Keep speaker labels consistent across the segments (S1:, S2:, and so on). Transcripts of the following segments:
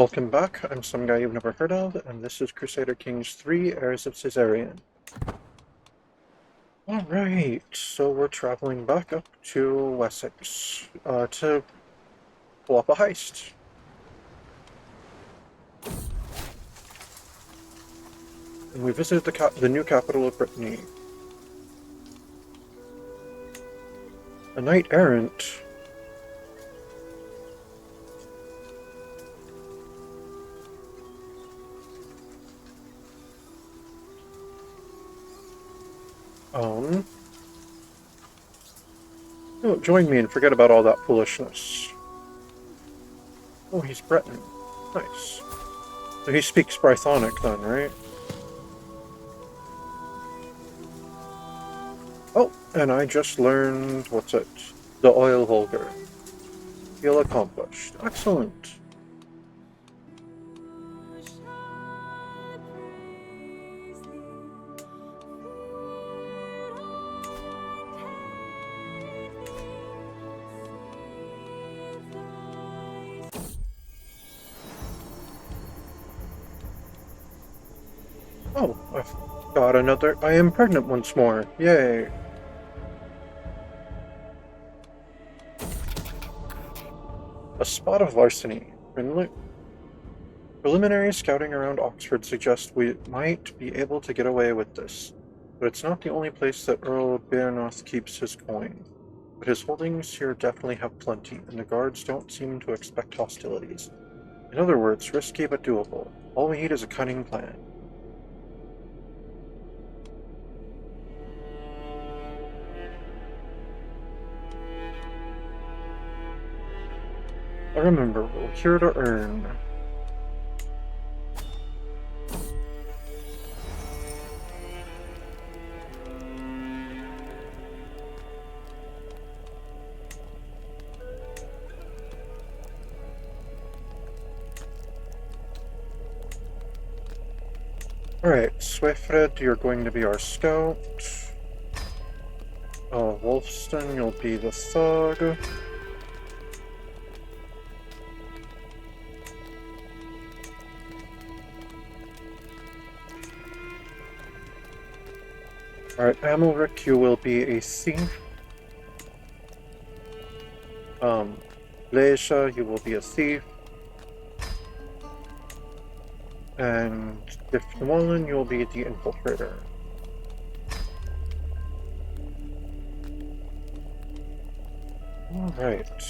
S1: Welcome back, I'm some guy you've never heard of, and this is Crusader Kings 3, Heirs of Caesarion. Alright, so we're traveling back up to Wessex, to pull up a heist. And we visited the new capital of Brittany. A knight-errant. Oh, join me and forget about all that foolishness. Oh, he's Breton. Nice. So he speaks Brythonic then, right? Oh, and I just learned, what's it? The oil vulgar. Feel accomplished. Excellent. Oh, I've got another. I am pregnant once more. Yay. A spot of larceny. Preliminary scouting around Oxford suggests we might be able to get away with this, but it's not the only place that Earl Bearnoth keeps his coin. But his holdings here definitely have plenty, and the guards don't seem to expect hostilities. In other words, risky but doable. All we need is a cunning plan. Remember, we're here to earn. Alright, Swefred, you're going to be our scout. Wolfston, you'll be the thug. Alright, Amalric, you will be a thief. Leisha, you will be a thief. And Diffnwallen, you'll be the infiltrator. Alright.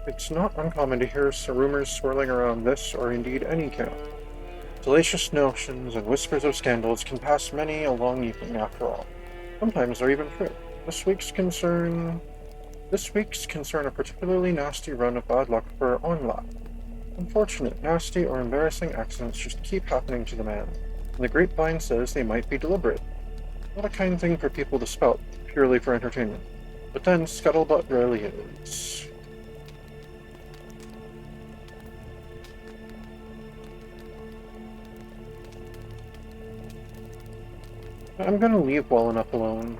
S1: It's not uncommon to hear rumors swirling around this, or indeed any camp. Salacious notions and whispers of scandals can pass many a long evening after all. Sometimes they're even true. This week's concern a particularly nasty run of bad luck for Onlat. Unfortunate, nasty, or embarrassing accidents just keep happening to the man, and the grapevine says they might be deliberate. Not a kind thing for people to spout, purely for entertainment. But then, scuttlebutt rarely is. I'm gonna leave well enough alone.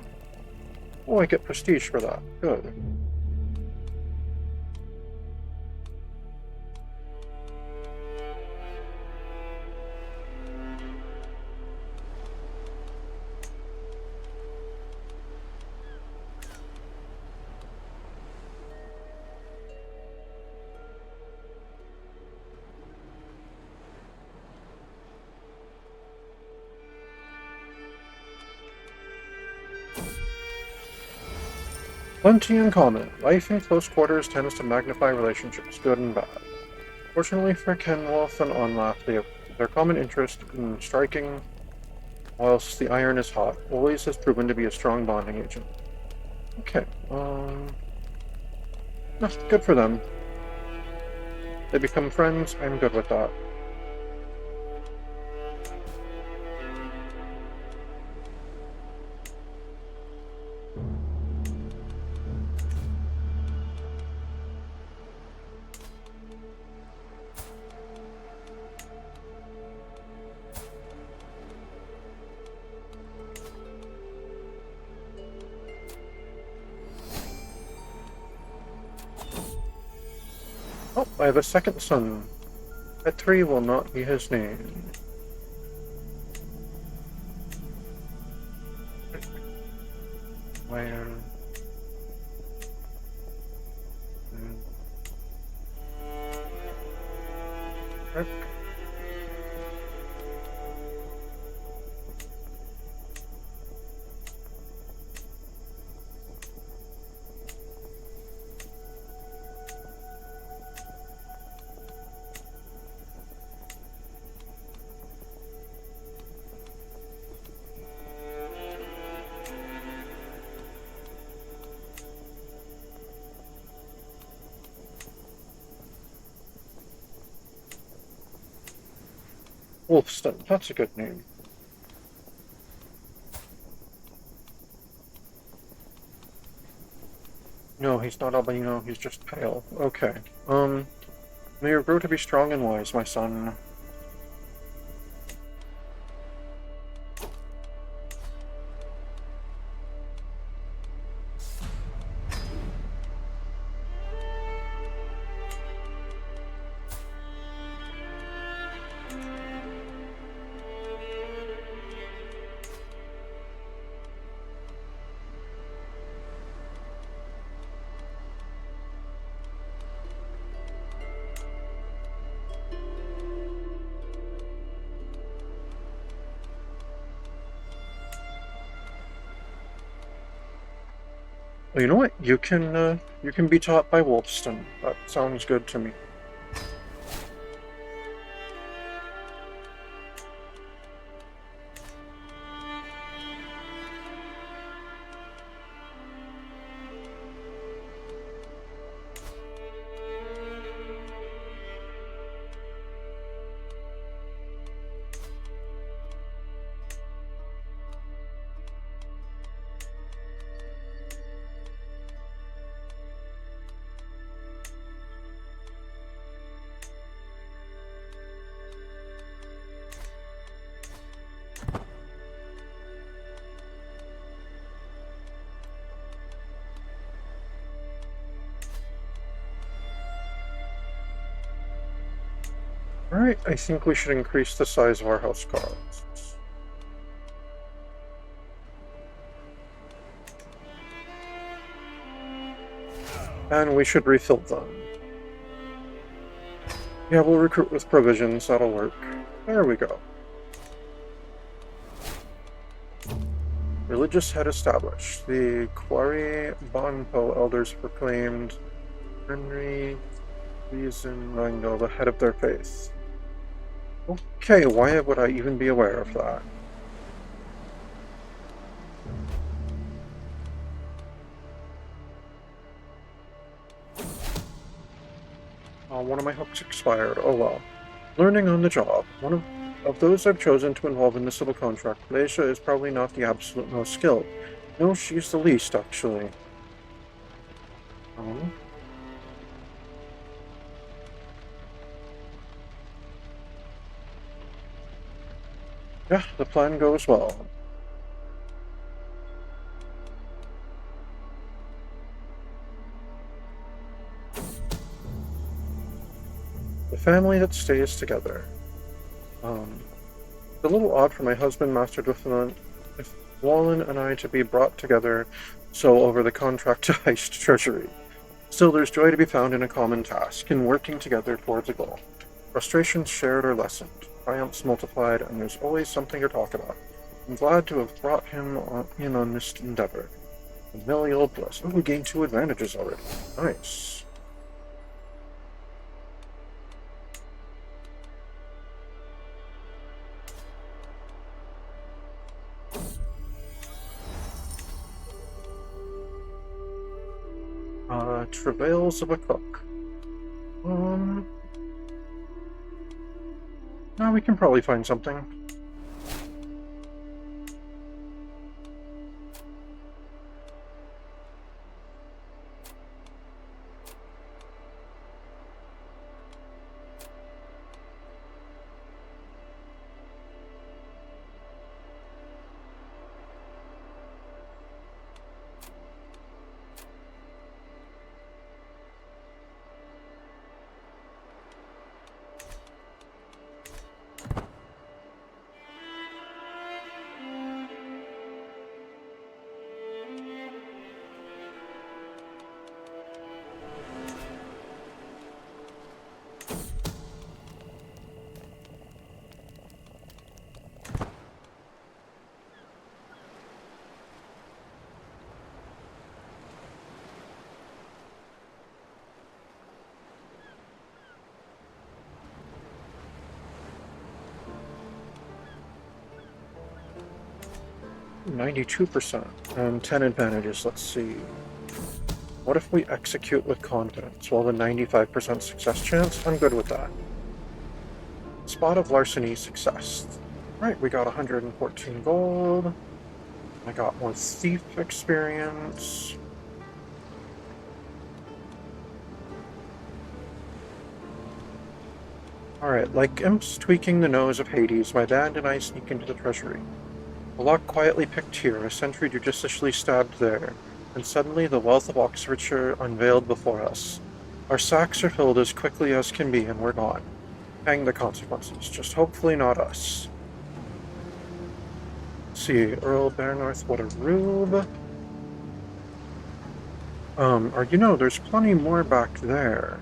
S1: Oh, I get prestige for that. Good. Plenty in common. Life in close quarters tends to magnify relationships, good and bad. Fortunately for Kenwolf and Onlath, they have their common interest in striking whilst the iron is hot. Always has proven to be a strong bonding agent. Okay, good for them. They become friends, I'm good with that. Oh, I have a second son. At 3 will not be his name. Where? Wolfston, that's a good name. No, he's not albino, he's just pale. Okay. May you grow to be strong and wise, my son. Well, you know what? You can be taught by Wolfston. That sounds good to me. Alright, I think we should increase the size of our house cards. And we should refill them. Yeah, we'll recruit with provisions, that'll work. There we go. Religious head established. The Quarry Bonpo elders proclaimed Henry Reason Rangel the head of their faith. Okay, why would I even be aware of that? One of my hooks expired. Oh well. Learning on the job. One of those I've chosen to involve in this little contract, Malaysia is probably not the absolute most skilled. No, she's the least, actually. Oh. Yeah, the plan goes well. The family that stays together. It's a little odd for my husband, Master Lieutenant, if Wallen and I to be brought together so over the contract to heist treasury. Still, there's joy to be found in a common task, in working together towards a goal. Frustrations shared or lessened, triumphs multiplied, and there's always something to talk about. I'm glad to have brought him in on this endeavor. Familial bliss. Oh, we gained 2 advantages already. Nice. Travails of a cook. No, we can probably find something. 92% and 10 advantages. Let's see. What if we execute with confidence? Well, the 95% success chance, I'm good with that. Spot of larceny success. Right, we got 114 gold. I got more thief experience. Alright, like imps tweaking the nose of Hades, my band and I sneak into the treasury. A lock quietly picked here, a sentry judiciously stabbed there, and suddenly the wealth of Oxfordshire unveiled before us. Our sacks are filled as quickly as can be, and we're gone. Hang the consequences, just hopefully not us. Let's see, Earl Barenorth, what a rube. Or you know, there's plenty more back there.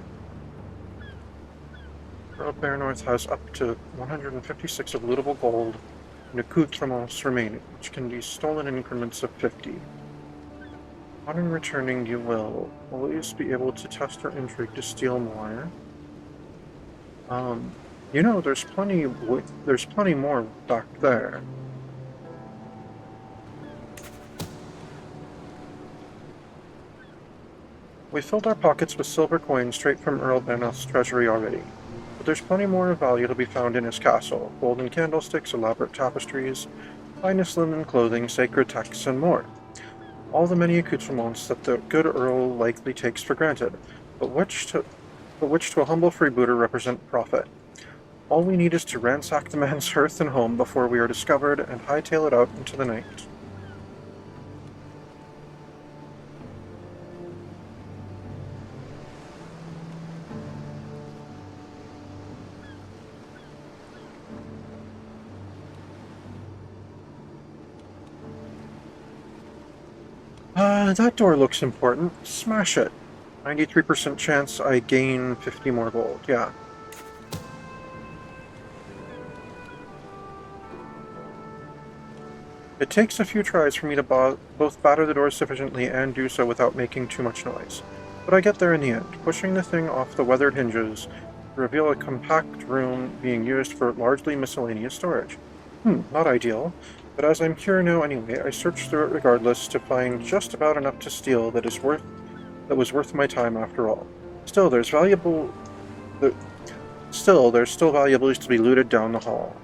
S1: Earl Barenorth has up to 156 of lootable gold and accoutrements remaining, which can be stolen in increments of 50. Upon returning, you will always be able to test your intrigue to steal more. You know, there's plenty more back there. We filled our pockets with silver coins straight from Earl Barenorth's treasury already. But there's plenty more of value to be found in his castle. Golden candlesticks, elaborate tapestries, finest linen clothing, sacred texts, and more. All the many accoutrements that the good Earl likely takes for granted, but which to a humble freebooter represent profit. All we need is to ransack the man's hearth and home before we are discovered and hightail it out into the night. That door looks important. Smash it. 93% chance I gain 50 more gold. Yeah. It takes a few tries for me to both batter the door sufficiently and do so without making too much noise. But I get there in the end, pushing the thing off the weathered hinges to reveal a compact room being used for largely miscellaneous storage. Not ideal. But as I'm here now anyway, I search through it regardless to find just about enough to steal that was worth my time after all. Still, there's still valuables to be looted down the hall.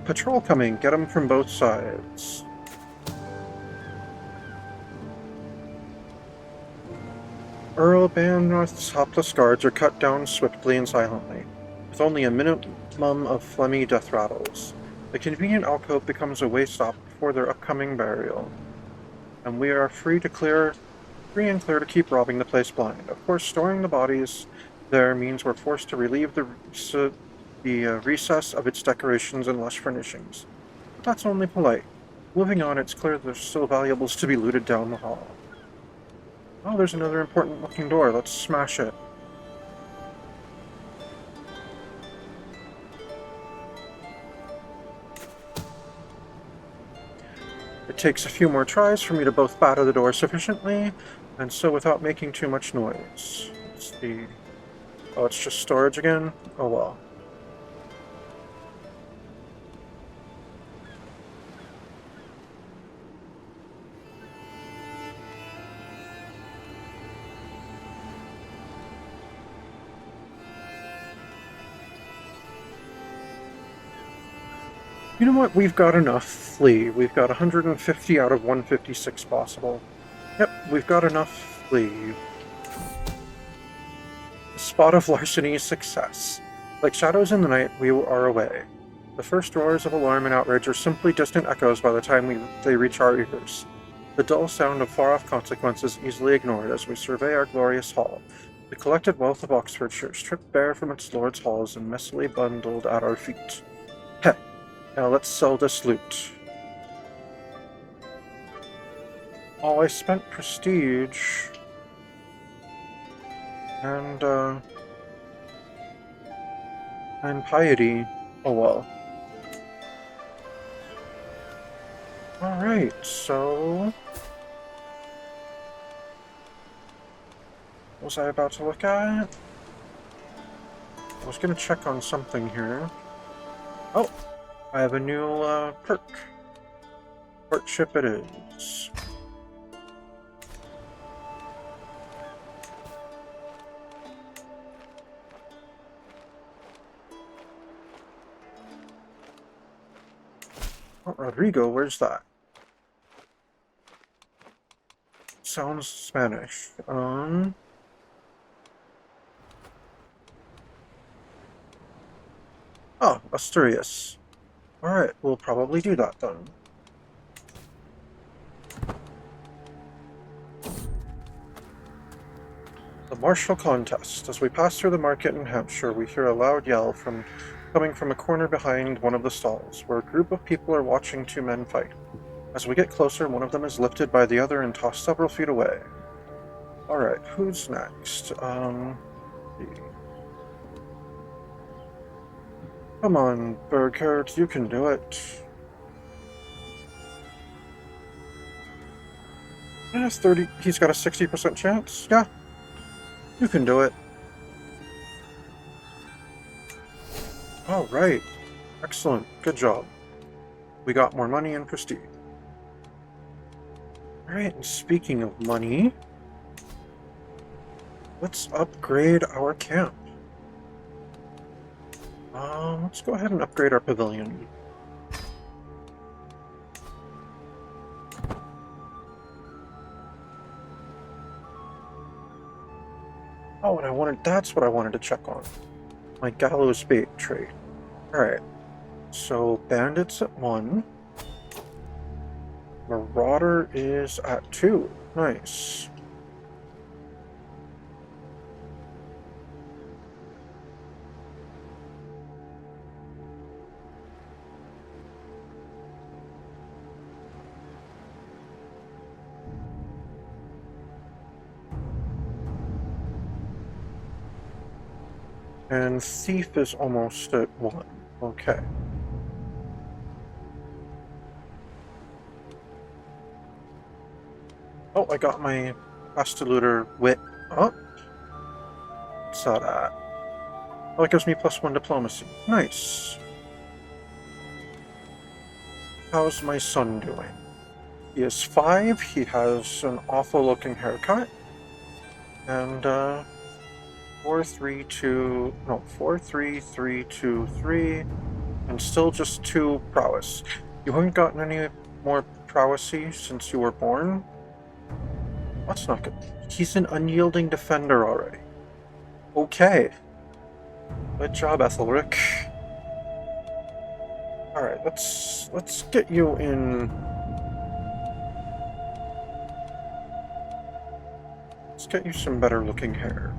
S1: Patrol coming. Get them from both sides. Earl Barenorth's hapless guards are cut down swiftly and silently, with only a minimum of phlegmy death rattles. The convenient alcove becomes a way stop before their upcoming burial, and we are free and clear to keep robbing the place blind. Of course, storing the bodies there means we're forced to relieve the recess of its decorations and lush furnishings. But that's only polite. Moving on, it's clear there's still valuables to be looted down the hall. Oh, there's another important looking door. Let's smash it. It takes a few more tries for me to both batter the door sufficiently, and so without making too much noise. Let's see. Oh, it's just storage again? Oh well. You know what? We've got enough flea. We've got 150 out of 156 possible. Yep, we've got enough flea. Spot of larceny success. Like shadows in the night, we are away. The first roars of alarm and outrage are simply distant echoes by the time they reach our ears. The dull sound of far-off consequences easily ignored as we survey our glorious hall. The collected wealth of Oxfordshire stripped bare from its lord's halls and messily bundled at our feet. Heh. Now let's sell this loot. Oh, I spent prestige. And piety. Oh well. Alright, so... What was I about to look at? I was gonna check on something here. Oh, I have a new perk. Courtship it is. Oh, Rodrigo, where's that? Sounds Spanish. Oh, Asturias. Alright, we'll probably do that then. The martial contest. As we pass through the market in Hampshire, we hear a loud yell coming from a corner behind one of the stalls, where a group of people are watching two men fight. As we get closer, one of them is lifted by the other and tossed several feet away. Alright, who's next? Come on, Burkhardt, you can do it. Yeah, 30. He's got a 60% chance? Yeah, you can do it. Alright. Excellent. Good job. We got more money and prestige. Alright, and speaking of money, let's upgrade our camp. Let's go ahead and upgrade our pavilion. Oh, and that's what I wanted to check on. My gallows bait trade. Alright, so bandits at 1. Marauder is at 2. Nice. And Thief is almost at 1. Okay. Oh, I got my Pastoluter wit up. What's that at? Oh, it gives me +1 diplomacy. Nice. How's my son doing? He is 5, he has an awful looking haircut, and 4, 3, 2, no, 4, 3, 3, 2, 3, and still just 2 prowess. You haven't gotten any more prowessy since you were born? That's not good. He's an unyielding defender already. Okay. Good job, Ethelric. Alright, let's get you in. Let's get you some better looking hair.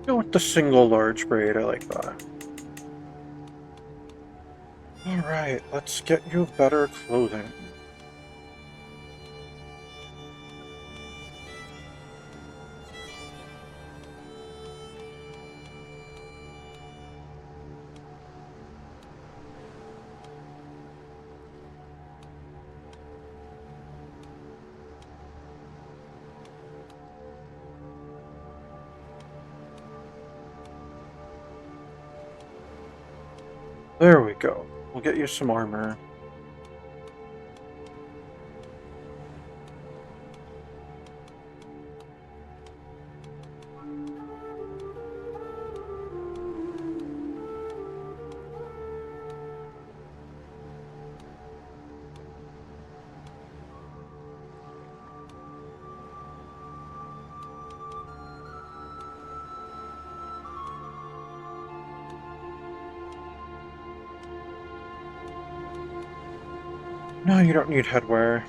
S1: Go with the single large braid, I like that. Alright, let's get you better clothing. There we go. We'll get you some armor. No, you don't need headwear.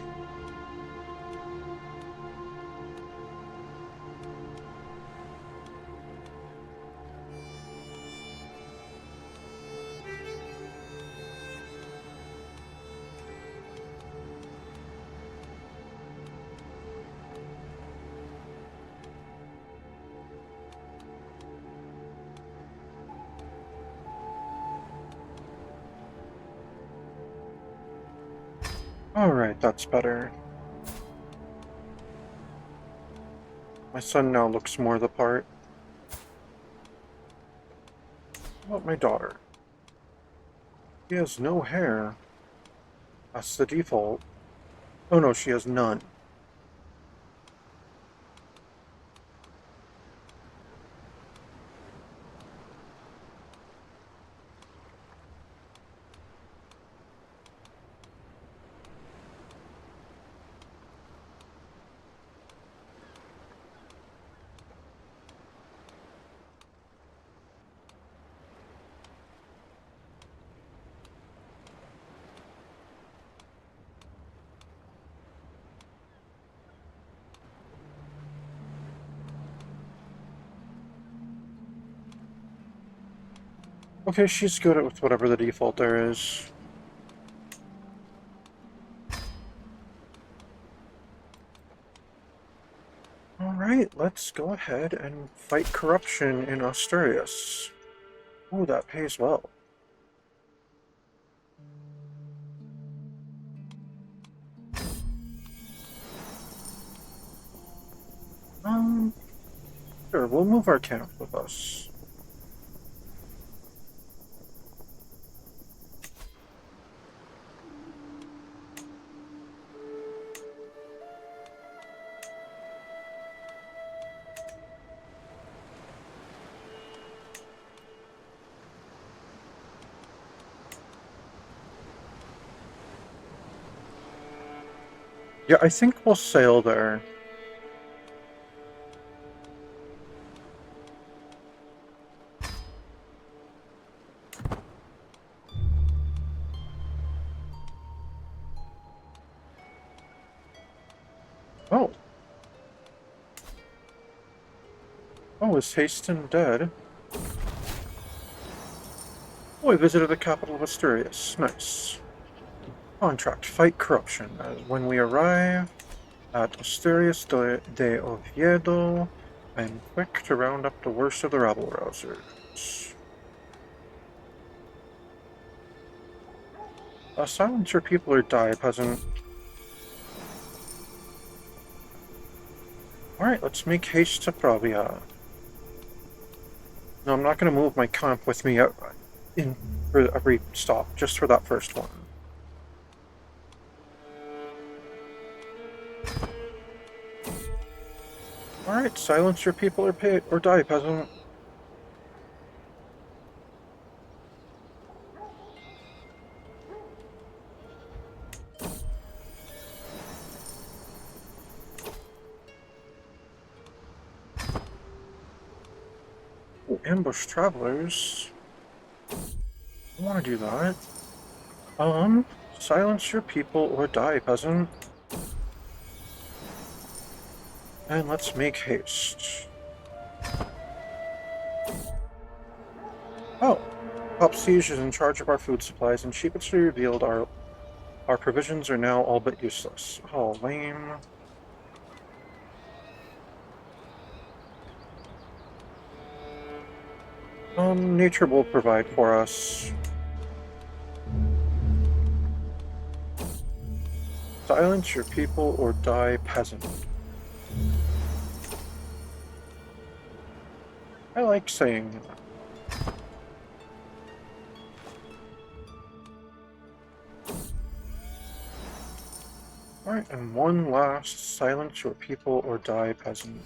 S1: Alright, that's better. My son now looks more the part. What about my daughter? She has no hair. That's the default. Oh no, she has none. Okay, she's good with whatever the default there is. Alright, let's go ahead and fight corruption in Asturias. Ooh, that pays well. Um, sure, we'll move our camp with us. Yeah, I think we'll sail there. Oh. Oh, is Haston dead? Oh, I visited the capital of Asturias. Nice. Contract. Fight corruption. When we arrive at Asturias de Oviedo, I am quick to round up the worst of the rabble-rousers. Silence your people or die, peasant. Alright, let's make haste to Pravia. No, I'm not going to move my camp with me in for every stop, just for that first one. Alright, silence your people or die, peasant. Oh, ambush travelers. I want to do that. Silence your people or die, peasant. And let's make haste. Oh, Top Siege is in charge of our food supplies, and sheepishly revealed our provisions are now all but useless. Oh, lame. Nature will provide for us. Silence your people or die, peasant. I like saying that. Alright, and one last, silence your people or die, peasant.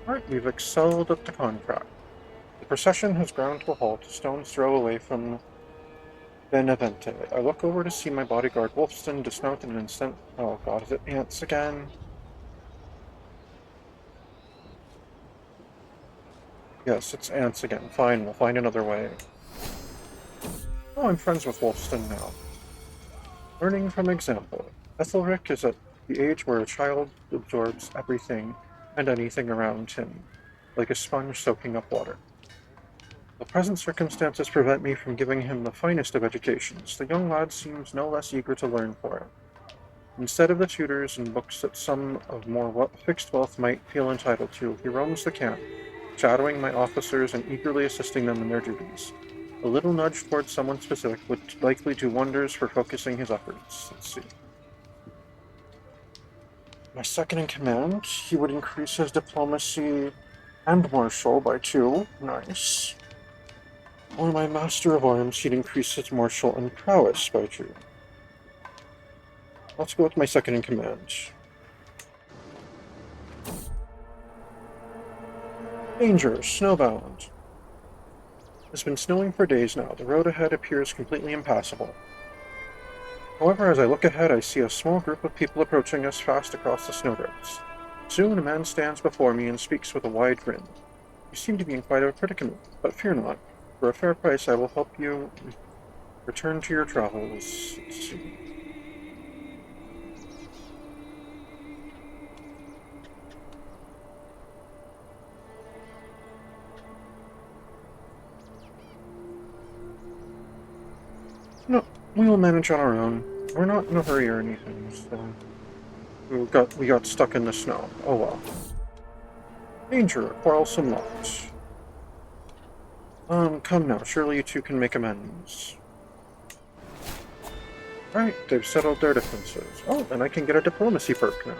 S1: Alright, we've excelled at the contract. The procession has ground to a halt, a stone's throw away from Benevente. I look over to see my bodyguard Wolfston dismount in an instant. Oh god, is it ants again? Yes, it's ants again. Fine, we'll find another way. Oh, I'm friends with Wolfston now. Learning from example. Ethelric is at the age where a child absorbs everything and anything around him, like a sponge soaking up water. The present circumstances prevent me from giving him the finest of educations. The young lad seems no less eager to learn for it. Instead of the tutors and books that some of more fixed wealth might feel entitled to, he roams the camp, shadowing my officers and eagerly assisting them in their duties. A little nudge towards someone specific would likely do wonders for focusing his efforts. Let's see. My second in command, he would increase his diplomacy and martial by 2. Nice. Or my master of arms, he'd increase his martial and prowess by 2. Let's go with my second in command. Danger, snowbound. It's been snowing for days now. The road ahead appears completely impassable. However, as I look ahead, I see a small group of people approaching us fast across the snowdrifts. Soon, a man stands before me and speaks with a wide grin. You seem to be in quite a predicament, but fear not. For a fair price, I will help you return to your travels. Let's see. No, we will manage on our own. We're not in a hurry or anything, so we got stuck in the snow. Oh well. Danger, quarrelsome lot. Come now, surely you two can make amends. Right, they've settled their differences. Oh, and I can get a diplomacy perk now.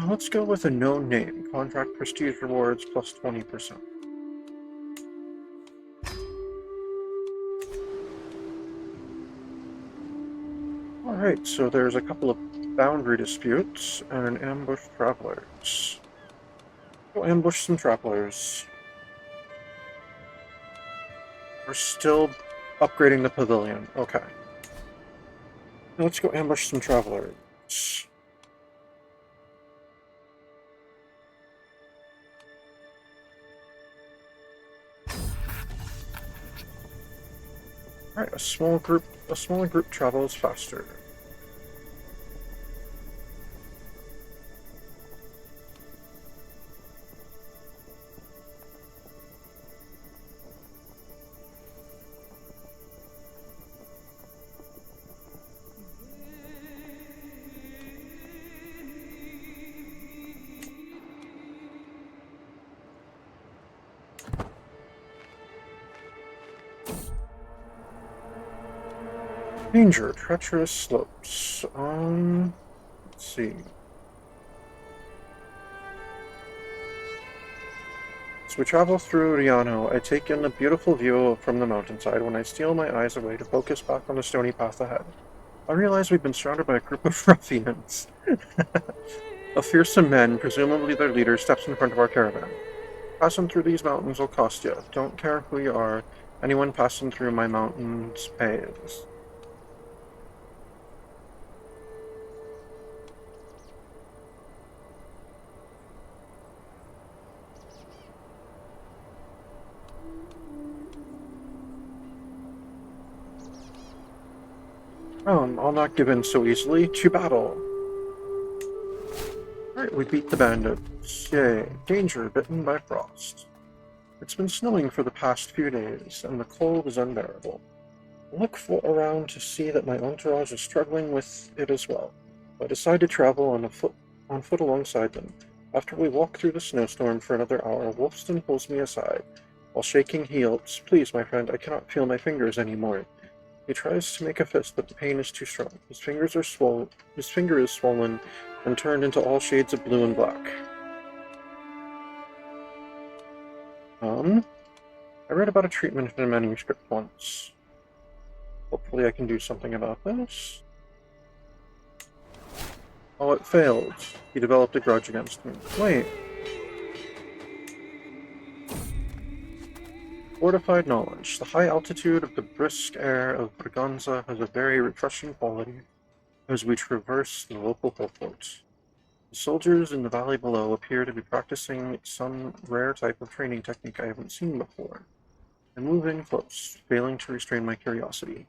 S1: Let's go with a known name. Contract prestige rewards plus 20%. Alright, so there's a couple of boundary disputes and an ambush travelers. Go ambush some travelers. We're still upgrading the pavilion. Okay. Now let's go ambush some travelers. Alright, a smaller group travels faster. Danger, treacherous slopes. Let's see. As we travel through Riano, I take in the beautiful view from the mountainside when I steal my eyes away to focus back on the stony path ahead. I realize we've been surrounded by a group of ruffians. A fearsome men, presumably their leader, steps in front of our caravan. Passing through these mountains will cost you. Don't care who you are. Anyone passing through my mountains pays. I'll not give in so easily. To battle! Alright, we beat the bandits. Yay. Danger, bitten by frost. It's been snowing for the past few days, and the cold is unbearable. I look around to see that my entourage is struggling with it as well. I decide to travel on foot alongside them. After we walk through the snowstorm for another hour, Wolfston pulls me aside. While shaking, he yelps, "Please, my friend, I cannot feel my fingers anymore." He tries to make a fist, but the pain is too strong. His finger is swollen and turned into all shades of blue and black. I read about a treatment in a manuscript once. Hopefully I can do something about this. Oh, it failed. He developed a grudge against me. Wait. Fortified knowledge. The high altitude of the brisk air of Braganza has a very refreshing quality as we traverse the local hillforts. The soldiers in the valley below appear to be practicing some rare type of training technique I haven't seen before. I move in close, failing to restrain my curiosity.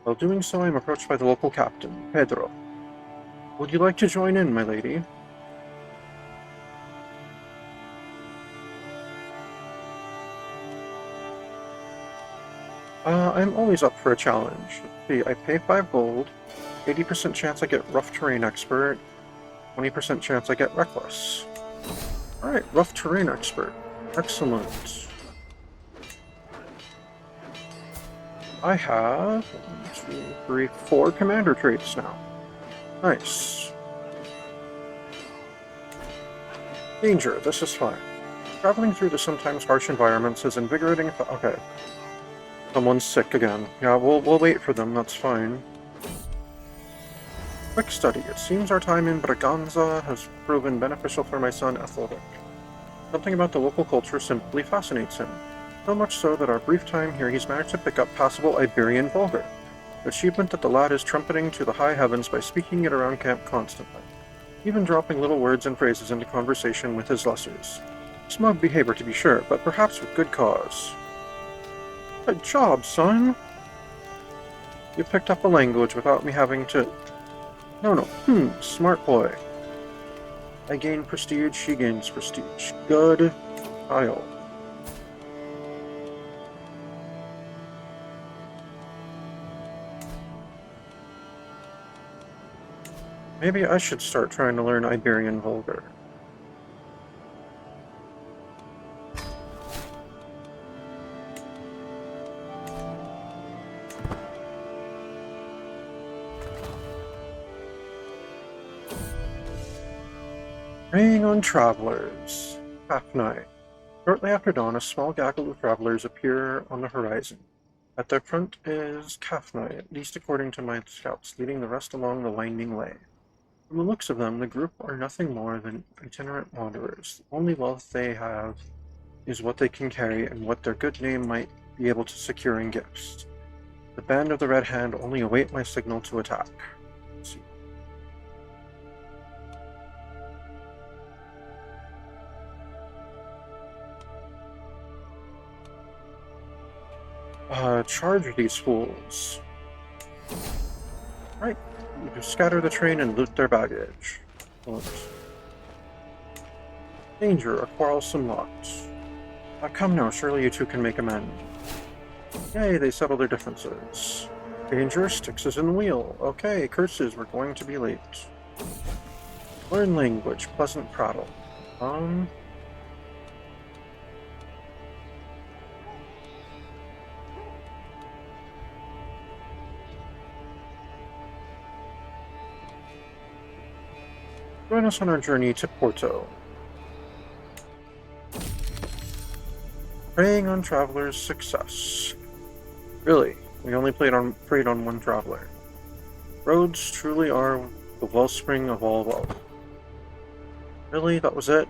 S1: While doing so, I am approached by the local captain, Pedro. "Would you like to join in, my lady?" I'm always up for a challenge. Let's see, I pay 5 gold, 80% chance I get rough terrain expert, 20% chance I get reckless. Alright, rough terrain expert. Excellent. I have 1, 2, 3, 4 commander traits now. Nice. Danger, this is fine. Traveling through the sometimes harsh environments is invigorating. Okay. Someone's sick again. Yeah, we'll wait for them, that's fine. Quick study. It seems our time in Braganza has proven beneficial for my son Ethelric. Something about the local culture simply fascinates him. So much so that our brief time here he's managed to pick up passable Iberian vulgar. An achievement that the lad is trumpeting to the high heavens by speaking it around camp constantly, even dropping little words and phrases into conversation with his lessers. Smug behavior to be sure, but perhaps with good cause. Good job, son! You picked up a language without me having to... No, smart boy. I gain prestige, she gains prestige. Good child. Maybe I should start trying to learn Iberian Vulgar. Preying on travelers. Half night. Shortly after dawn, a small gaggle of travelers appear on the horizon. At their front is Kafnai, at least according to my scouts, leading the rest along the winding way. From the looks of them, the group are nothing more than itinerant wanderers. The only wealth they have is what they can carry and what their good name might be able to secure in gifts. The band of the Red Hand only await my signal to attack. Let's see. Charge these fools. Right. You just scatter the train and loot their baggage. Excellent. Danger, a quarrelsome lot. Come now, surely you two can make amends. Yay, they settle their differences. Danger, sticks us in the wheel. Okay, curses, we're going to be late. Learn language, pleasant prattle. Join us on our journey to Porto. Preying on travelers' success. Really, we only preyed on one traveler. Roads truly are the wellspring of all wealth. Really, that was it?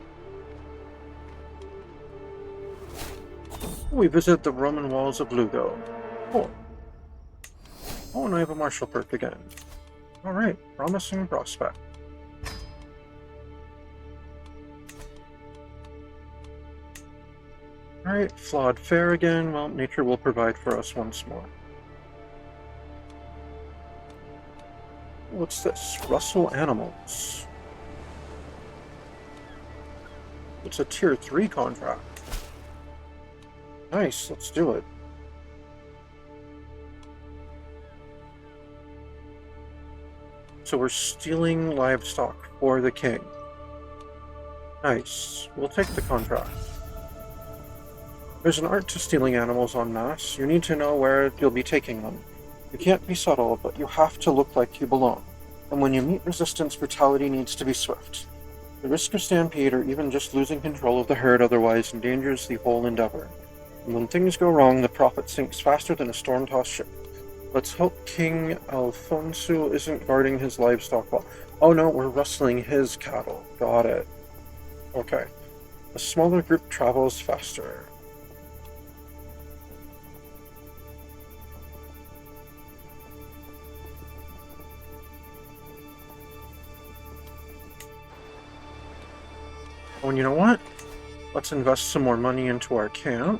S1: We visit the Roman walls of Lugo. Cool. Oh, and I have a martial perk again. Alright, promising prospect. Alright, flawed fare again. Well, nature will provide for us once more. What's this? Rustle animals. It's a tier 3 contract. Nice, let's do it. So we're stealing livestock for the king. Nice. We'll take the contract. There's an art to stealing animals en masse. You need to know where you'll be taking them. You can't be subtle, but you have to look like you belong. And when you meet resistance, brutality needs to be swift. The risk of stampede or even just losing control of the herd otherwise endangers the whole endeavor. And when things go wrong, the profit sinks faster than a storm-tossed ship. Let's hope King Alfonso isn't guarding his livestock well. Oh no, we're rustling his cattle. Got it. Okay. A smaller group travels faster. Oh, and you know what? Let's invest some more money into our camp.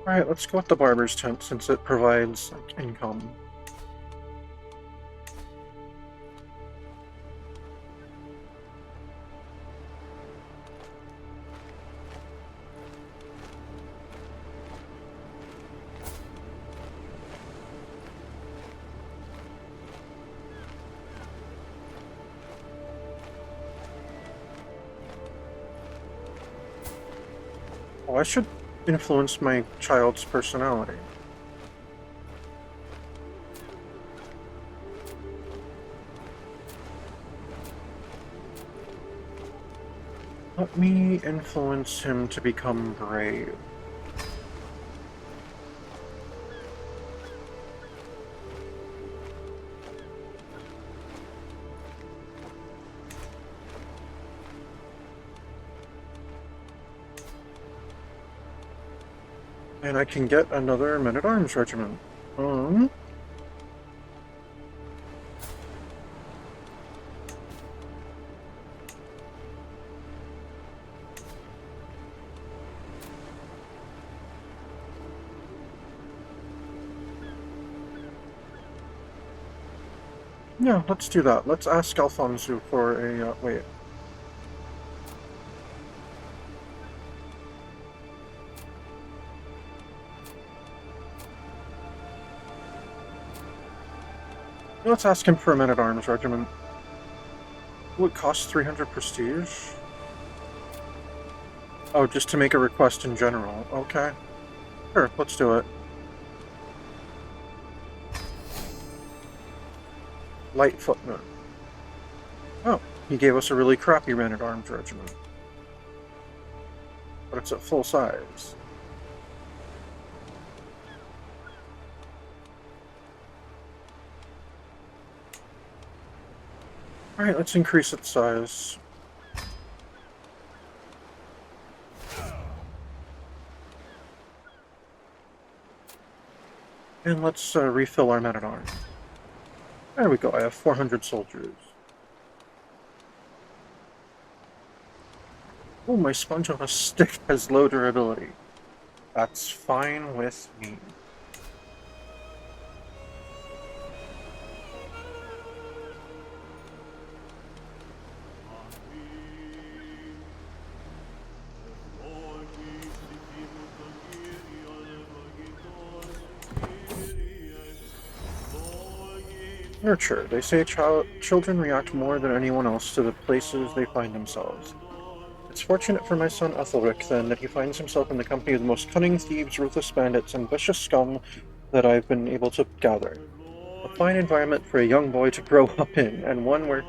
S1: Alright, let's go with the barber's tent since it provides like, income. Oh, I should influence my child's personality. Let me influence him to become brave. And I can get another men-at-arms regiment. Um, yeah, let's do that. Let's ask Alfonso for a, wait. Let's ask him for a men-at-arms regiment. Will it cost 300 prestige? Oh, just to make a request in general. Okay. Sure, let's do it. Light footman. Oh, he gave us a really crappy men-at-arms regiment. But it's at full size. Alright, let's increase its size. And let's refill our men-at-arms. There we go, I have 400 soldiers. Oh, my sponge on a stick has low durability. That's fine with me. Nurture. They say children react more than anyone else to the places they find themselves. It's fortunate for my son Ethelric, then, that he finds himself in the company of the most cunning thieves, ruthless bandits, and vicious scum that I've been able to gather. A fine environment for a young boy to grow up in, and one where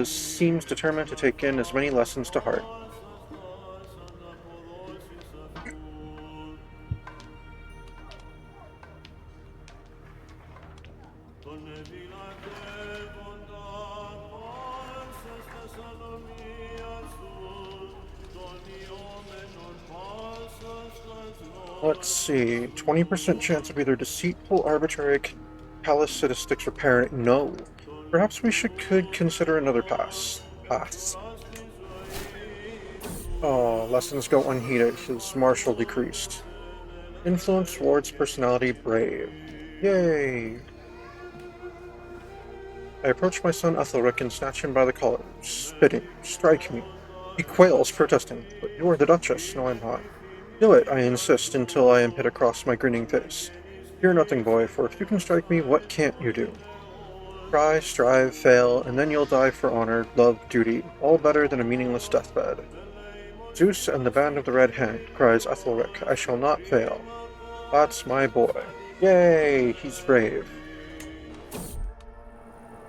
S1: seems determined to take in as many lessons to heart. Let's see, 20% chance of either deceitful, arbitrary, callous statistics or parent. No. Perhaps we could consider another pass. Pass. Oh, lessons go unheeded. His martial decreased. Influence wards personality brave. Yay! I approach my son Ethelric and snatch him by the collar. Spitting. Strike me. He quails, protesting. But you are the Duchess. No, I'm not. Do it, I insist, until I am hit across my grinning face. Fear nothing, boy, for if you can strike me, what can't you do? Try, strive, fail, and then you'll die for honor, love, duty, all better than a meaningless deathbed. Zeus and the band of the Red Hand, cries Ethelric, I shall not fail. That's my boy. Yay, he's brave.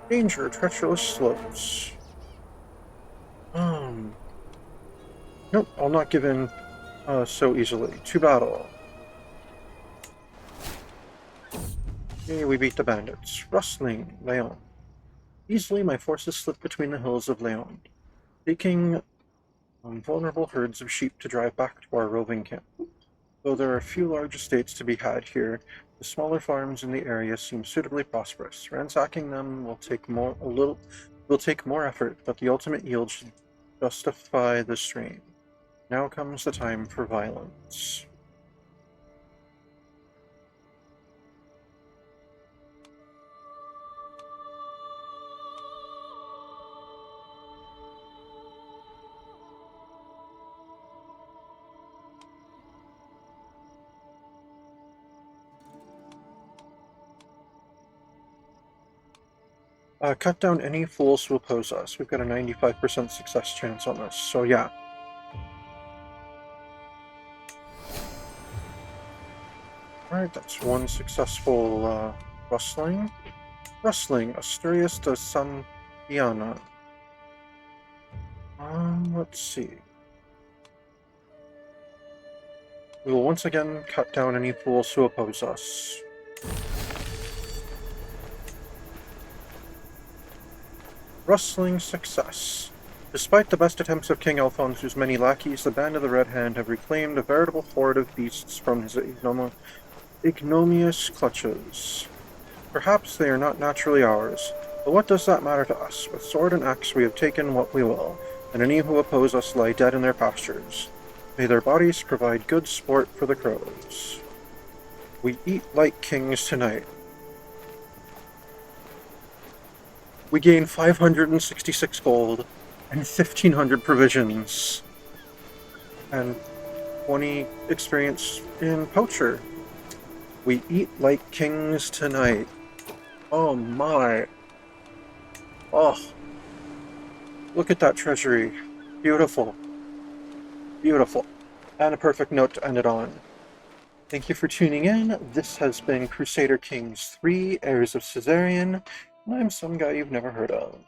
S1: Danger, treacherous slopes. Nope, I'll not give in so easily. To battle. Yay, we beat the bandits. Rustling, Leon. Easily my forces slip between the hills of Leon, taking vulnerable herds of sheep to drive back to our roving camp. Though there are few large estates to be had here, the smaller farms in the area seem suitably prosperous. Ransacking them will take more effort, but the ultimate yield should justify the strain. Now comes the time for violence. Cut down any fools who oppose us. We've got a 95% success chance on this, so yeah. Alright, that's one successful rustling. Rustling, Asturias de Santiana. Let's see. We will once again cut down any fools who oppose us. Rustling success. Despite the best attempts of King Alfonso's many lackeys, the Band of the Red Hand have reclaimed a veritable horde of beasts from his ignominious clutches. Perhaps they are not naturally ours, but what does that matter to us? With sword and axe we have taken what we will, and any who oppose us lie dead in their pastures. May their bodies provide good sport for the crows. We eat like kings tonight. We gain 566 gold and 1,500 provisions and 20 experience in poacher. We eat like kings tonight. Oh my. Oh. Look at that treasury. Beautiful. Beautiful. And a perfect note to end it on. Thank you for tuning in. This has been Crusader Kings 3, Heirs of Caesarion, and I'm some guy you've never heard of.